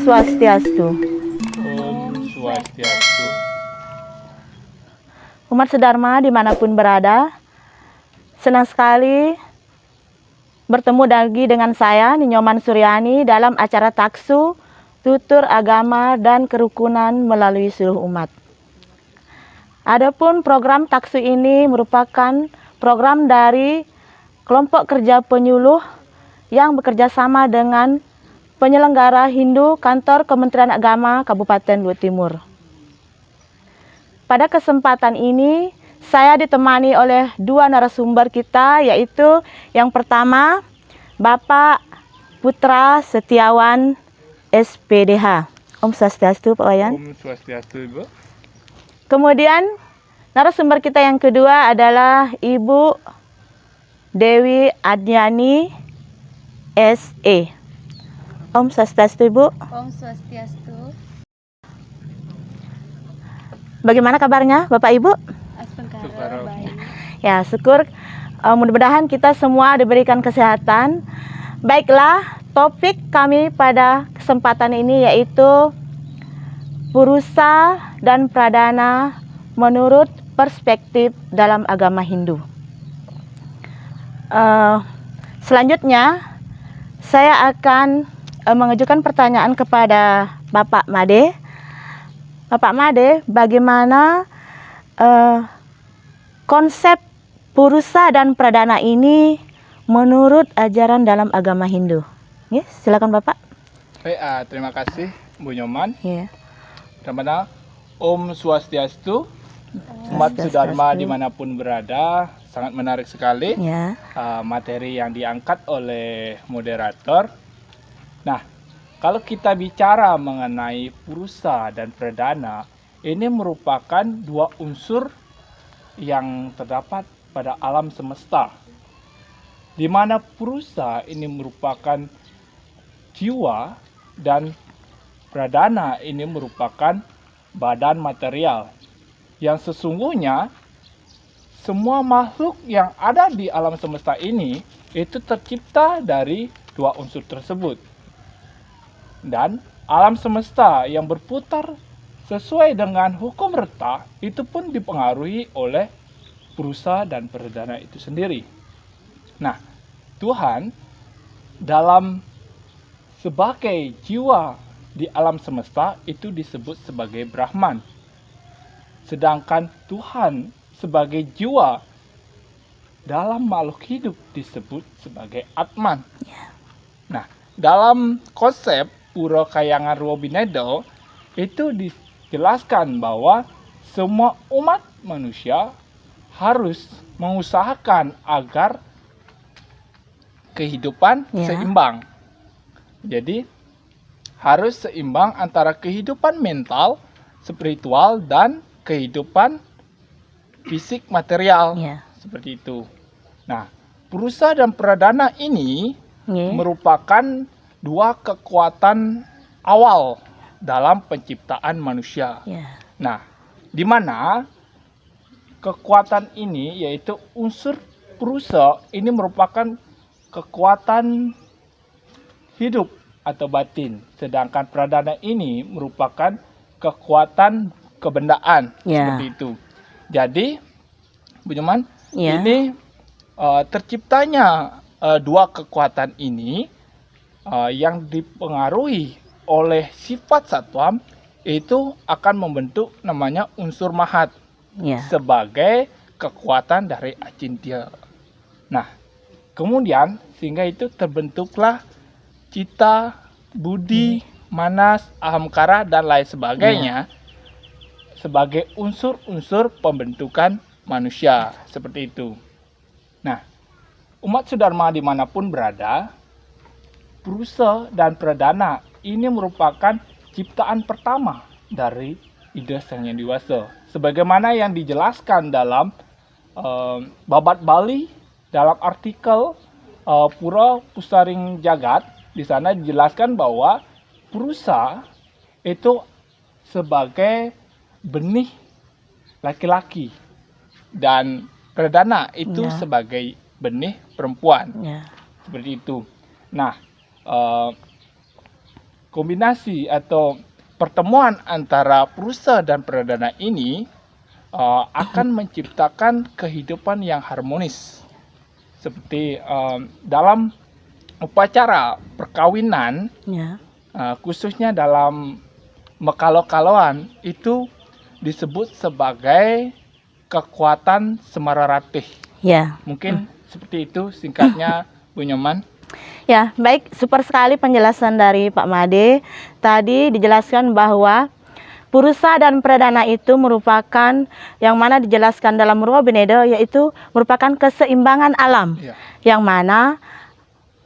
Swastiastu. Om Swastiastu. Umat sedharma dimanapun berada, senang sekali bertemu lagi dengan saya, Ninyoman Suryani, dalam acara Taksu, Tutur Agama dan Kerukunan melalui seluruh umat. Adapun program Taksu ini merupakan program dari kelompok kerja penyuluh yang bekerja sama dengan penyelenggara Hindu Kantor Kementerian Agama Kabupaten Luwu Timur. Pada kesempatan ini, saya ditemani oleh dua narasumber kita, yaitu yang pertama, Bapak Putra Setiawan, SPDH. Om Swastiastu, Pak Wayan. Om Swastiastu, Ibu. Kemudian, narasumber kita yang kedua adalah Ibu Dewi Adnyani, SE. Om Swastiastu, Ibu. Om Swastiastu. Bagaimana kabarnya, Bapak Ibu? Asmengkara baik. Ya, syukur. Mudah-mudahan kita semua diberikan kesehatan. Baiklah, topik kami pada kesempatan ini yaitu Purusa dan Pradana menurut perspektif dalam agama Hindu. Selanjutnya, saya akan mengajukan pertanyaan kepada Bapak Made. Bapak Made, bagaimana konsep Purusa dan Pradana ini menurut ajaran dalam agama Hindu? Ya, silakan Bapak. Baik, terima kasih Bu Nyoman. Ya. Pertama, Om Swastiastu. Umat sedharma dimanapun berada, sangat menarik sekali Ya. materi yang diangkat oleh moderator. Nah, kalau kita bicara mengenai Purusa dan Pradana, ini merupakan dua unsur yang terdapat pada alam semesta. Di mana Purusa ini merupakan jiwa dan Pradana ini merupakan badan material. Yang sesungguhnya semua makhluk yang ada di alam semesta ini itu tercipta dari dua unsur tersebut. Dan alam semesta yang berputar sesuai dengan hukum reta itu pun dipengaruhi oleh Purusa dan Pradana itu sendiri. Nah, Tuhan dalam sebagai jiwa di alam semesta itu disebut sebagai Brahman. Sedangkan Tuhan sebagai jiwa dalam makhluk hidup disebut sebagai Atman. Nah, dalam konsep Pura Kayangan Ruobinedo itu dijelaskan bahwa semua umat manusia harus mengusahakan agar kehidupan seimbang. Jadi harus seimbang antara kehidupan mental, spiritual, dan kehidupan fisik material. Seperti itu. Nah, Purusa dan Pradana ini merupakan dua kekuatan awal dalam penciptaan manusia. Nah, di mana kekuatan ini yaitu unsur Purusa ini merupakan kekuatan hidup atau batin, sedangkan Pradana ini merupakan kekuatan kebendaan. Seperti itu. Jadi, Bu Nyoman, ini terciptanya dua kekuatan ini yang dipengaruhi oleh sifat satwam itu akan membentuk namanya unsur mahat sebagai kekuatan dari acintya. Nah, kemudian sehingga itu terbentuklah cita, budi, manas, ahamkara dan lain sebagainya sebagai unsur-unsur pembentukan manusia. Seperti itu. Nah, umat sedharma dimanapun berada, Purusa dan Pradana ini merupakan ciptaan pertama dari Ida Sang Hyang Dewasa. Sebagaimana yang dijelaskan dalam Babat Bali dalam artikel Pura Pusaring Jagat, di sana dijelaskan bahwa Purusa itu sebagai benih laki-laki dan Pradana itu sebagai benih perempuan. Seperti itu. Nah, kombinasi atau pertemuan antara Purusa dan Pradana ini akan menciptakan kehidupan yang harmonis. Seperti dalam upacara perkawinan, Ya. khususnya dalam mekalo-kaloan, itu disebut sebagai kekuatan Semararatih. Ya. Mungkin seperti itu singkatnya, Bu Nyoman. Ya, baik, super sekali penjelasan dari Pak Made. Tadi dijelaskan bahwa Purusa dan Pradana itu merupakan yang mana dijelaskan dalam Ruwa Benedo, yaitu merupakan keseimbangan alam. Ya. Yang mana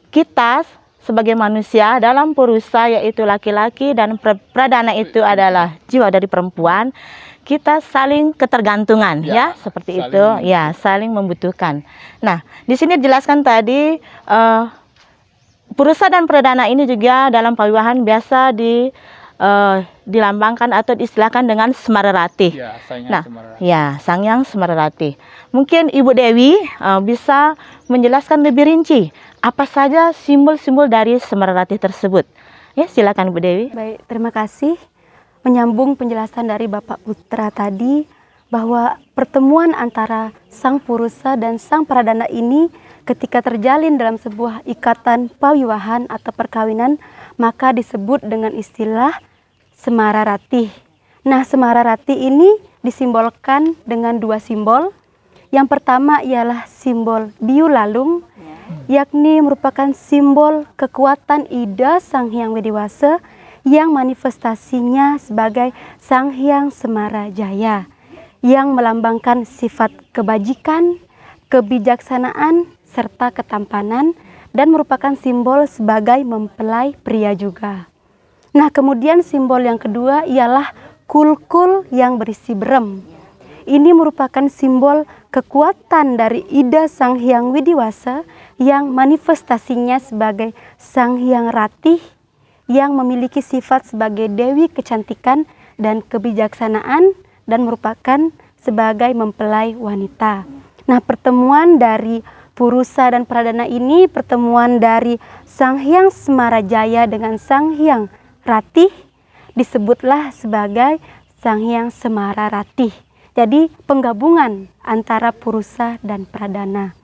kita sebagai manusia dalam Purusa yaitu laki-laki dan Pradana itu adalah jiwa dari perempuan, kita saling ketergantungan ya, seperti saling itu ya, saling membutuhkan. Nah, di sini dijelaskan tadi Purusa dan Pradana ini juga dalam pawiwahan biasa dilambangkan atau diistilahkan dengan Semararatih. Ya, Nah, Semararatih. ya, Sangyang Semararatih. Mungkin Ibu Dewi bisa menjelaskan lebih rinci apa saja simbol-simbol dari Semararatih tersebut. Ya, silakan Bu Dewi. Baik, terima kasih. Menyambung penjelasan dari Bapak Putra tadi bahwa pertemuan antara Sang Purusa dan Sang Pradana ini ketika terjalin dalam sebuah ikatan pawiwahan atau perkawinan maka disebut dengan istilah Semararatih. Nah, Semararatih ini disimbolkan dengan dua simbol. Yang pertama ialah simbol Biulalung, yakni merupakan simbol kekuatan Ida Sang Hyang Wediwasa yang manifestasinya sebagai Sang Hyang Semarajaya, yang melambangkan sifat kebajikan, kebijaksanaan, serta ketampanan, dan merupakan simbol sebagai mempelai pria juga. Nah, kemudian simbol yang kedua ialah kulkul yang berisi berem. Ini merupakan simbol kekuatan dari Ida Sang Hyang Wediwasa yang manifestasinya sebagai Sang Hyang Ratih, yang memiliki sifat sebagai Dewi kecantikan dan kebijaksanaan dan merupakan sebagai mempelai wanita. Nah, pertemuan dari Purusa dan Pradana ini pertemuan dari Sang Hyang Semarajaya dengan Sang Hyang Ratih disebutlah sebagai Sang Hyang Semararatih. Jadi penggabungan antara Purusa dan Pradana.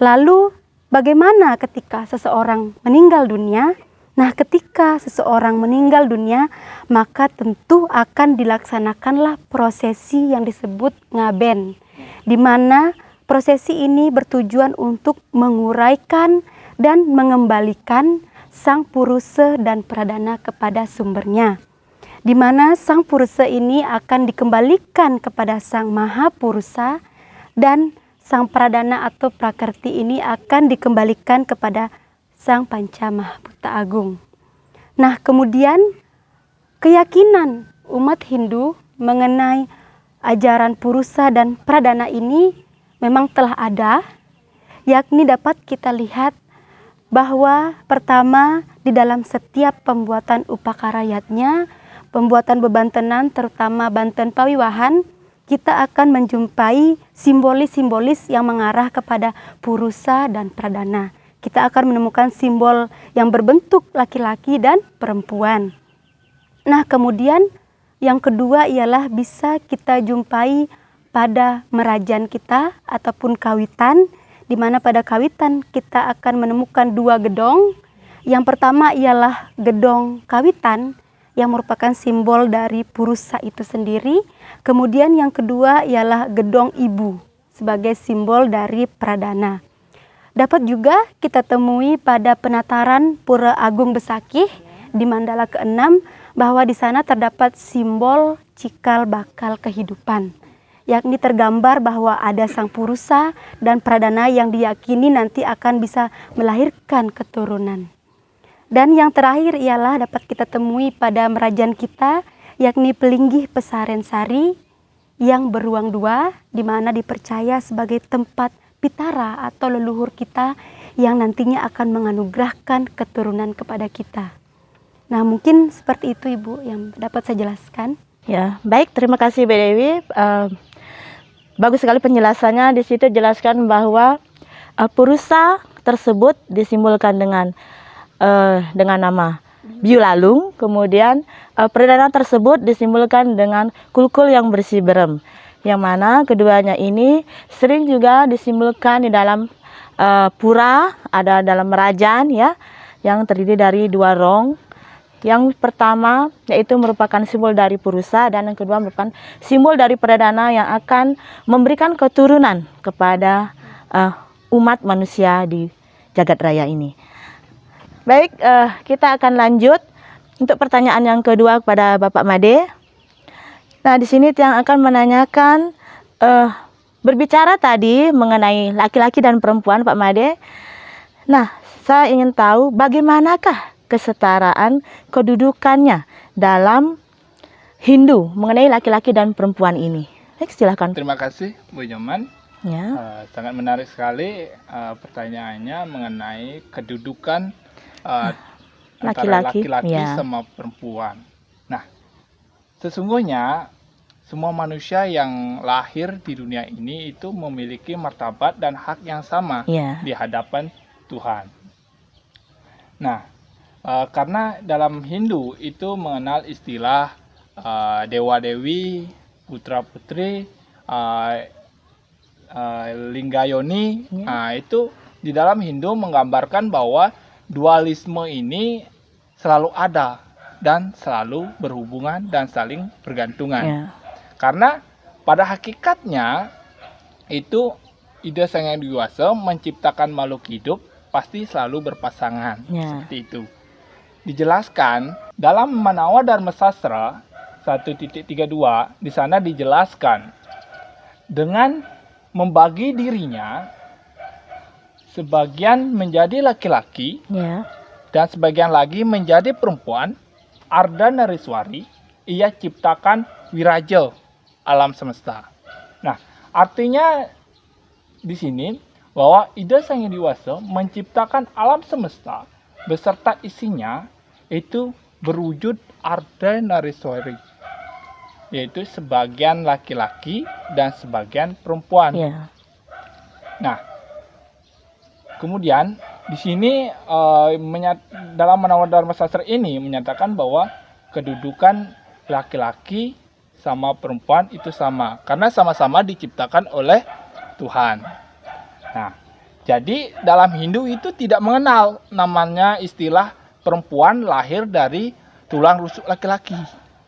Lalu bagaimana ketika seseorang meninggal dunia? Nah, ketika seseorang meninggal dunia, maka tentu akan dilaksanakanlah prosesi yang disebut ngaben, di mana prosesi ini bertujuan untuk menguraikan dan mengembalikan Sang Purusa dan Pradana kepada sumbernya, di mana Sang Purusa ini akan dikembalikan kepada Sang Maha Purusa dan Sang Pradana atau Prakerti ini akan dikembalikan kepada Sang Panca Mahabhuta Agung. Nah, kemudian keyakinan umat Hindu mengenai ajaran Purusa dan Pradana ini memang telah ada, yakni dapat kita lihat bahwa pertama di dalam setiap pembuatan upakarayatnya, pembuatan bebantenan terutama banten pawiwahan, kita akan menjumpai simbolis-simbolis yang mengarah kepada Purusa dan Pradana. Kita akan menemukan simbol yang berbentuk laki-laki dan perempuan. Nah, kemudian yang kedua ialah bisa kita jumpai pada merajan kita ataupun kawitan, di mana pada kawitan kita akan menemukan dua gedong. Yang pertama ialah gedong kawitan yang merupakan simbol dari Purusa itu sendiri. Kemudian yang kedua ialah gedong ibu sebagai simbol dari Pradana. Dapat juga kita temui pada penataran Pura Agung Besakih di Mandala ke-6 bahwa di sana terdapat simbol cikal bakal kehidupan, yakni tergambar bahwa ada Sang Purusa dan Pradana yang diyakini nanti akan bisa melahirkan keturunan. Dan yang terakhir ialah dapat kita temui pada merajan kita, yakni Pelinggih Pesaren Sari yang beruang dua, di mana dipercaya sebagai tempat pitara atau leluhur kita yang nantinya akan menganugerahkan keturunan kepada kita. Nah, mungkin seperti itu Ibu yang dapat saya jelaskan. Ya, baik, terima kasih Bu Dewi. Bagus sekali penjelasannya. Di situ jelaskan bahwa Purusa tersebut disimbolkan dengan nama Biulalung. Kemudian perdana tersebut disimbolkan dengan kulkul yang bersih berem, yang mana keduanya ini sering juga disimbolkan di dalam pura, ada dalam merajan ya, yang terdiri dari 2 rong. Yang pertama yaitu merupakan simbol dari Purusa, dan yang kedua merupakan simbol dari perdana yang akan memberikan keturunan kepada umat manusia di jagat raya ini. Baik, kita akan lanjut untuk pertanyaan yang kedua kepada Bapak Made. Nah, di sini yang akan menanyakan berbicara tadi mengenai laki-laki dan perempuan, Pak Made. Nah, saya ingin tahu bagaimanakah kesetaraan kedudukannya dalam Hindu mengenai laki-laki dan perempuan ini. Baik, silakan. Terima kasih Bu Nyoman. Ya. Sangat menarik sekali pertanyaannya mengenai kedudukan antara Laki-laki, laki-laki ya. sama perempuan. Nah, sesungguhnya semua manusia yang lahir di dunia ini itu memiliki martabat dan hak yang sama Ya. di hadapan Tuhan. Nah, karena dalam Hindu itu mengenal istilah dewa-dewi, putra-putri, linggayoni. Ya. Nah, itu di dalam Hindu menggambarkan bahwa dualisme ini selalu ada dan selalu berhubungan dan saling bergantungan. Ya. Karena pada hakikatnya itu Ida Sang Hyang Widi Wasa menciptakan makhluk hidup pasti selalu berpasangan. Ya. Seperti itu. Dijelaskan dalam Manawa Dharma Sastra 1.32, di sana dijelaskan dengan membagi dirinya sebagian menjadi laki-laki Ya. dan sebagian lagi menjadi perempuan, Ardhanariswari, ia ciptakan wiraja alam semesta. Nah, artinya di sini bahwa Ida Sang Hyang Widi Wasa menciptakan alam semesta beserta isinya itu berwujud Ardhanariswari, yaitu sebagian laki-laki dan sebagian perempuan. Ya. Nah, kemudian di sini dalam Manawa Dharma Sastra ini menyatakan bahwa kedudukan laki-laki sama perempuan itu sama karena sama-sama diciptakan oleh Tuhan. Nah, jadi dalam Hindu itu tidak mengenal namanya istilah perempuan lahir dari tulang rusuk laki-laki.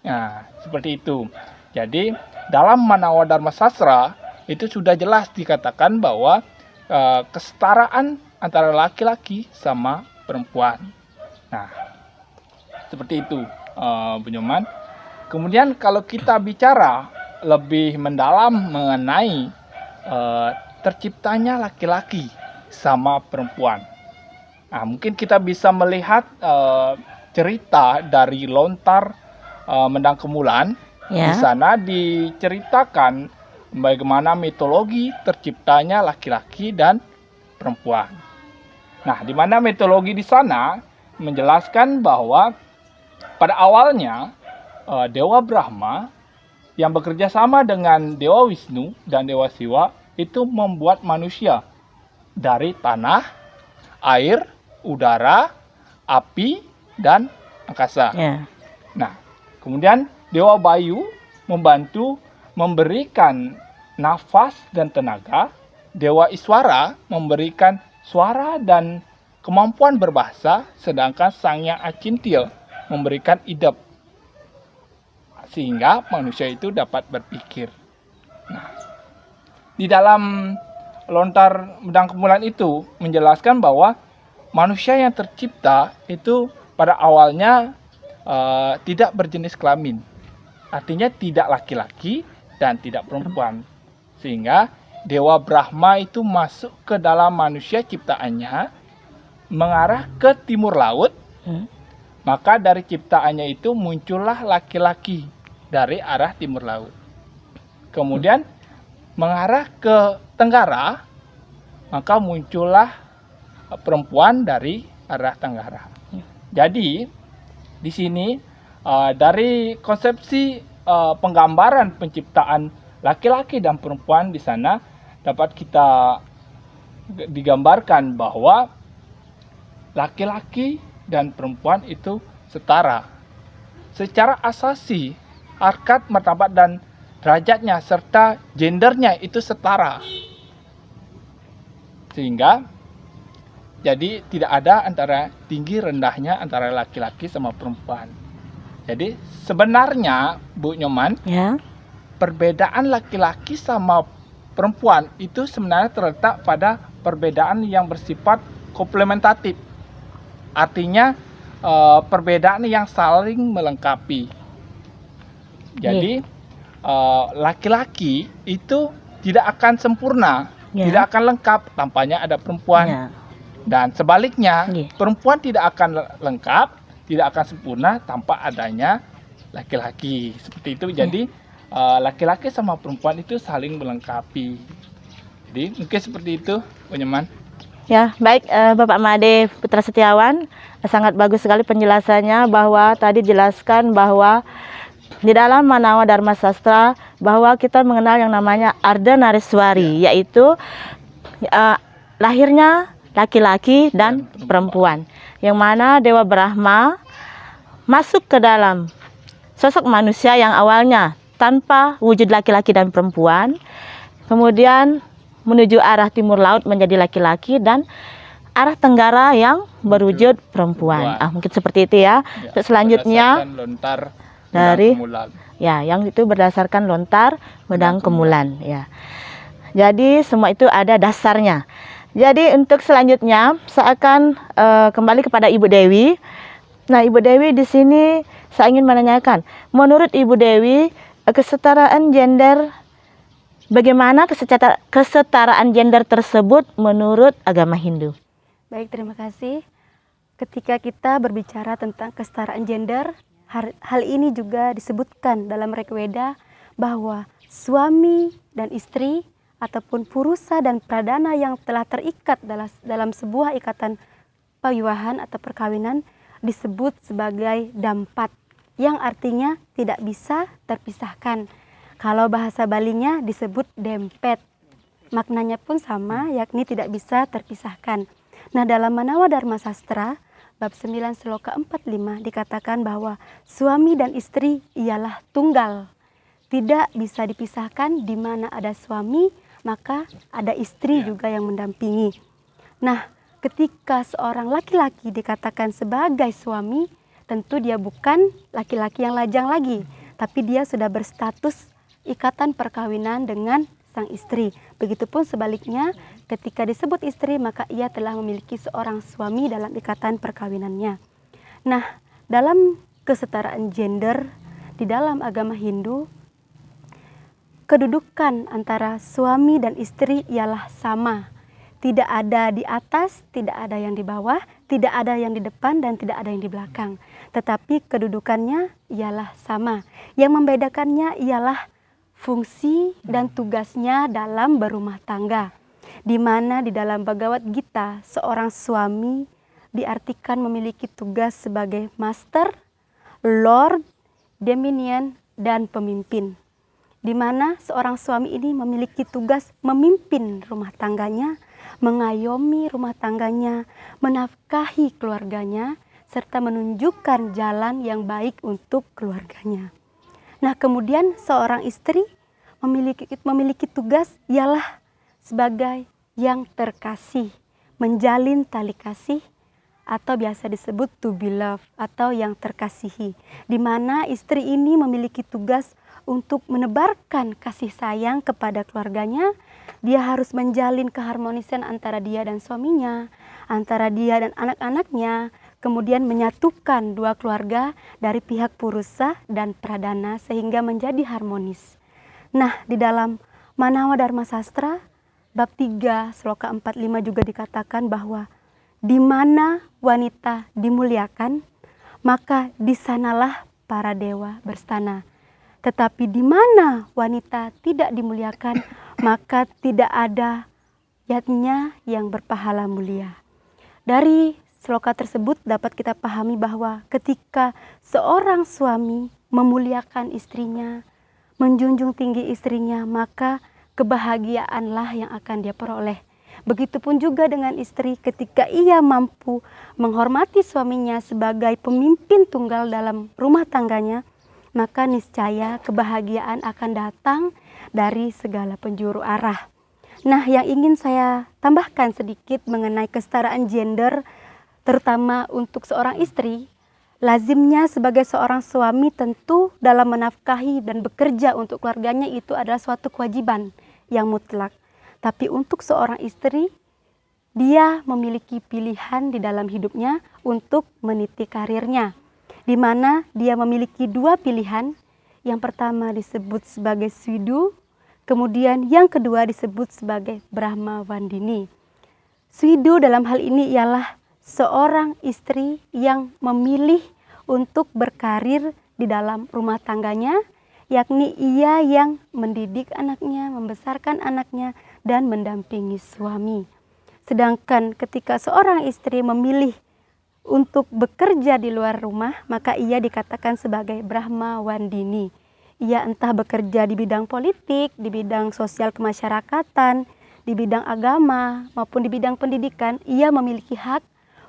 Nah, seperti itu. Jadi dalam Manawa Dharma Sastra itu sudah jelas dikatakan bahwa kesetaraan antara laki-laki sama perempuan. Nah, seperti itu, Bu Nyoman. Kemudian kalau kita bicara lebih mendalam mengenai terciptanya laki-laki sama perempuan. Nah, mungkin kita bisa melihat cerita dari Lontar Mendang Kemulan. Ya. Di sana diceritakan bagaimana mitologi terciptanya laki-laki dan perempuan. Nah, di mana mitologi di sana menjelaskan bahwa pada awalnya Dewa Brahma yang bekerja sama dengan Dewa Wisnu dan Dewa Siwa itu membuat manusia dari tanah, air, udara, api, dan angkasa. Ya. Nah, kemudian Dewa Bayu membantu memberikan nafas dan tenaga. Dewa Iswara memberikan suara dan kemampuan berbahasa, sedangkan Sang Hyang Acintil memberikan idep, sehingga manusia itu dapat berpikir. Nah, di dalam Lontar Mendang Kemulan itu menjelaskan bahwa manusia yang tercipta itu pada awalnya tidak berjenis kelamin. Artinya tidak laki-laki dan tidak perempuan. Sehingga Dewa Brahma itu masuk ke dalam manusia ciptaannya mengarah ke timur laut. Maka dari ciptaannya itu muncullah laki-laki dari arah timur laut. Kemudian mengarah ke tenggara, maka muncullah perempuan dari arah tenggara. Jadi di sini dari konsepsi penggambaran penciptaan laki-laki dan perempuan di sana dapat kita digambarkan bahwa laki-laki dan perempuan itu setara. Secara asasi, harkat, martabat, dan derajatnya serta gendernya itu setara. Sehingga jadi tidak ada antara tinggi rendahnya antara laki-laki sama perempuan. Jadi sebenarnya Bu Nyoman, Ya. perbedaan laki-laki sama perempuan itu sebenarnya terletak pada perbedaan yang bersifat komplementatif. Artinya perbedaan yang saling melengkapi. Jadi laki-laki itu tidak akan sempurna, Ya. tidak akan lengkap tanpanya ada perempuan. Ya. Dan sebaliknya, Iya. perempuan tidak akan lengkap, tidak akan sempurna tanpa adanya laki-laki. Seperti itu. Jadi laki-laki sama perempuan itu saling melengkapi. Jadi mungkin seperti itu, Bu Nyoman. Ya, baik Bapak Made Putra Setiawan, sangat bagus sekali penjelasannya bahwa tadi jelaskan bahwa di dalam Manawa Dharma Sastra bahwa kita mengenal yang namanya Ardhanariswari, yaitu lahirnya laki-laki dan perempuan. Yang mana Dewa Brahma masuk ke dalam sosok manusia yang awalnya tanpa wujud laki-laki dan perempuan, kemudian menuju arah timur laut menjadi laki-laki dan arah tenggara yang berwujud perempuan. Mungkin seperti itu ya. Terus selanjutnya lontar dari kemulan. Ya, yang itu berdasarkan lontar medang kemulan ya. Jadi semua itu ada dasarnya. Jadi untuk selanjutnya saya akan kembali kepada Ibu Dewi. Nah, Ibu Dewi di sini saya ingin menanyakan, menurut Ibu Dewi kesetaraan gender, bagaimana kesetaraan gender tersebut menurut agama Hindu? Baik, terima kasih. Ketika kita berbicara tentang kesetaraan gender, hal ini juga disebutkan dalam Rigveda bahwa suami dan istri ataupun purusa dan pradana yang telah terikat dalam sebuah ikatan pawiwahan atau perkawinan disebut sebagai dampat, yang artinya tidak bisa terpisahkan. Kalau bahasa Balinya disebut dempet. Maknanya pun sama, yakni tidak bisa terpisahkan. Nah, dalam Manawa Dharma Sastra, bab 9 sloka 45 dikatakan bahwa suami dan istri ialah tunggal. Tidak bisa dipisahkan, di mana ada suami, maka ada istri juga yang mendampingi. Nah, ketika seorang laki-laki dikatakan sebagai suami, tentu dia bukan laki-laki yang lajang lagi, tapi dia sudah berstatus ikatan perkawinan dengan sang istri. Begitupun sebaliknya, ketika disebut istri, maka ia telah memiliki seorang suami dalam ikatan perkawinannya. Nah, dalam kesetaraan gender di dalam agama Hindu, kedudukan antara suami dan istri ialah sama. Tidak ada di atas, tidak ada yang di bawah, tidak ada yang di depan, dan tidak ada yang di belakang. Tetapi kedudukannya ialah sama. Yang membedakannya ialah fungsi dan tugasnya dalam berumah tangga. Di mana di dalam Bhagavad Gita, seorang suami diartikan memiliki tugas sebagai master, lord, dominion, dan pemimpin. Di mana seorang suami ini memiliki tugas memimpin rumah tangganya, mengayomi rumah tangganya, menafkahi keluarganya, serta menunjukkan jalan yang baik untuk keluarganya. Nah, kemudian seorang istri memiliki tugas ialah sebagai yang terkasih, menjalin tali kasih, atau biasa disebut to be loved atau yang terkasihi, di mana istri ini memiliki tugas untuk menebarkan kasih sayang kepada keluarganya. Dia harus menjalin keharmonisan antara dia dan suaminya, antara dia dan anak-anaknya, kemudian menyatukan dua keluarga dari pihak purusa dan pradana sehingga menjadi harmonis. Nah, di dalam Manawa Dharma Sastra bab 3 sloka 45 juga dikatakan bahwa di mana wanita dimuliakan, maka di sanalah para dewa berstana. Tetapi di mana wanita tidak dimuliakan, maka tidak ada yatnya yang berpahala mulia. Dari sloka tersebut dapat kita pahami bahwa ketika seorang suami memuliakan istrinya, menjunjung tinggi istrinya, maka kebahagiaanlah yang akan dia peroleh. Begitupun juga dengan istri, ketika ia mampu menghormati suaminya sebagai pemimpin tunggal dalam rumah tangganya, maka niscaya kebahagiaan akan datang dari segala penjuru arah. Nah, yang ingin saya tambahkan sedikit mengenai kesetaraan gender, terutama untuk seorang istri, lazimnya sebagai seorang suami tentu dalam menafkahi dan bekerja untuk keluarganya itu adalah suatu kewajiban yang mutlak. Tapi untuk seorang istri, dia memiliki pilihan di dalam hidupnya untuk meniti karirnya, di mana dia memiliki dua pilihan. Yang pertama disebut sebagai Swidu, kemudian yang kedua disebut sebagai Brahma Wandini. Swidu dalam hal ini ialah seorang istri yang memilih untuk berkarir di dalam rumah tangganya, yakni ia yang mendidik anaknya, membesarkan anaknya, dan mendampingi suami. Sedangkan ketika seorang istri memilih untuk bekerja di luar rumah, maka ia dikatakan sebagai Brahma Wandini. Ia entah bekerja di bidang politik, di bidang sosial kemasyarakatan, di bidang agama, maupun di bidang pendidikan, ia memiliki hak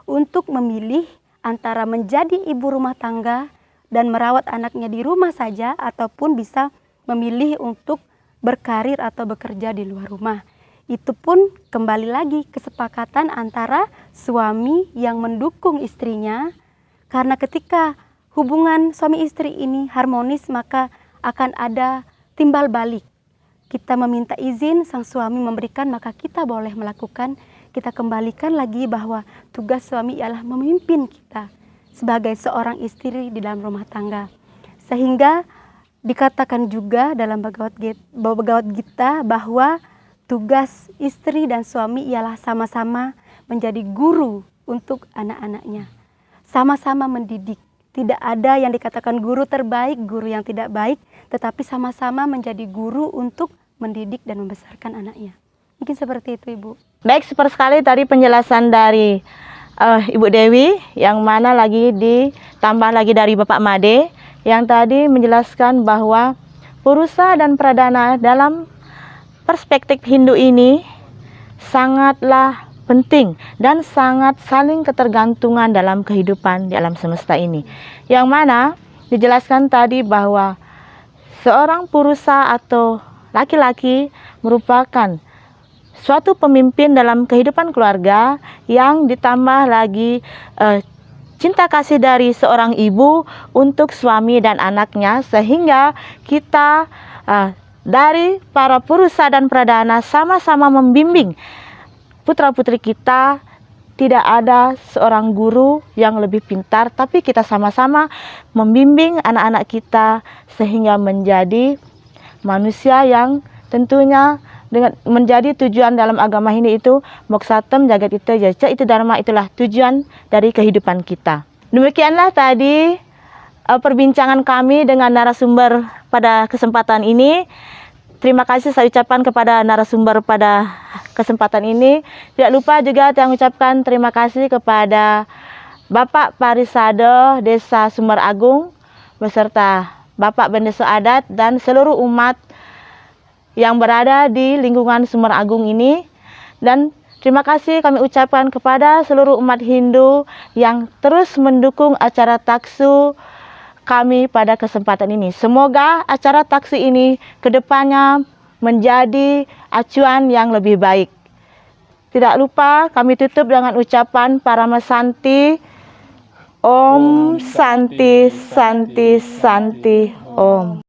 untuk memilih antara menjadi ibu rumah tangga dan merawat anaknya di rumah saja, ataupun bisa memilih untuk berkarir atau bekerja di luar rumah. Itu pun kembali lagi kesepakatan antara suami yang mendukung istrinya, karena ketika hubungan suami istri ini harmonis, maka akan ada timbal balik. Kita meminta izin, sang suami memberikan, maka kita boleh melakukan. Kita kembalikan lagi bahwa tugas suami ialah memimpin kita sebagai seorang istri di dalam rumah tangga. Sehingga dikatakan juga dalam Bhagavad Gita bahwa tugas istri dan suami ialah sama-sama menjadi guru untuk anak-anaknya. Sama-sama mendidik. Tidak ada yang dikatakan guru terbaik, guru yang tidak baik, tetapi sama-sama menjadi guru untuk mendidik dan membesarkan anaknya. Mungkin seperti itu, Ibu. Baik, super sekali tadi penjelasan dari Ibu Dewi, yang mana lagi ditambah lagi dari Bapak Made, yang tadi menjelaskan bahwa Purusa dan Pradana dalam perspektif Hindu ini sangatlah penting dan sangat saling ketergantungan dalam kehidupan di alam semesta ini. Yang mana dijelaskan tadi bahwa seorang Purusa atau laki-laki merupakan suatu pemimpin dalam kehidupan keluarga, yang ditambah lagi cinta kasih dari seorang ibu untuk suami dan anaknya, sehingga kita dari para Purusa dan Pradana sama-sama membimbing putra-putri kita. Tidak ada seorang guru yang lebih pintar, tapi kita sama-sama membimbing anak-anak kita sehingga menjadi manusia yang tentunya dengan menjadi tujuan dalam agama Hindu itu moksatem jagat ita jaca itu dharma, itulah tujuan dari kehidupan kita. Demikianlah tadi perbincangan kami dengan narasumber pada kesempatan ini. Terima kasih saya ucapkan kepada narasumber pada kesempatan ini. Tidak lupa juga saya ucapkan terima kasih kepada Bapak Parisade Desa Sumber Agung beserta Bapak Bendeso Adat dan seluruh umat yang berada di lingkungan Sumber Agung ini. Dan terima kasih kami ucapkan kepada seluruh umat Hindu yang terus mendukung acara Taksu kami pada kesempatan ini. Semoga acara Taksu ini kedepannya menjadi acuan yang lebih baik. Tidak lupa kami tutup dengan ucapan Paramasanti. Om Santi Santi Santi Om.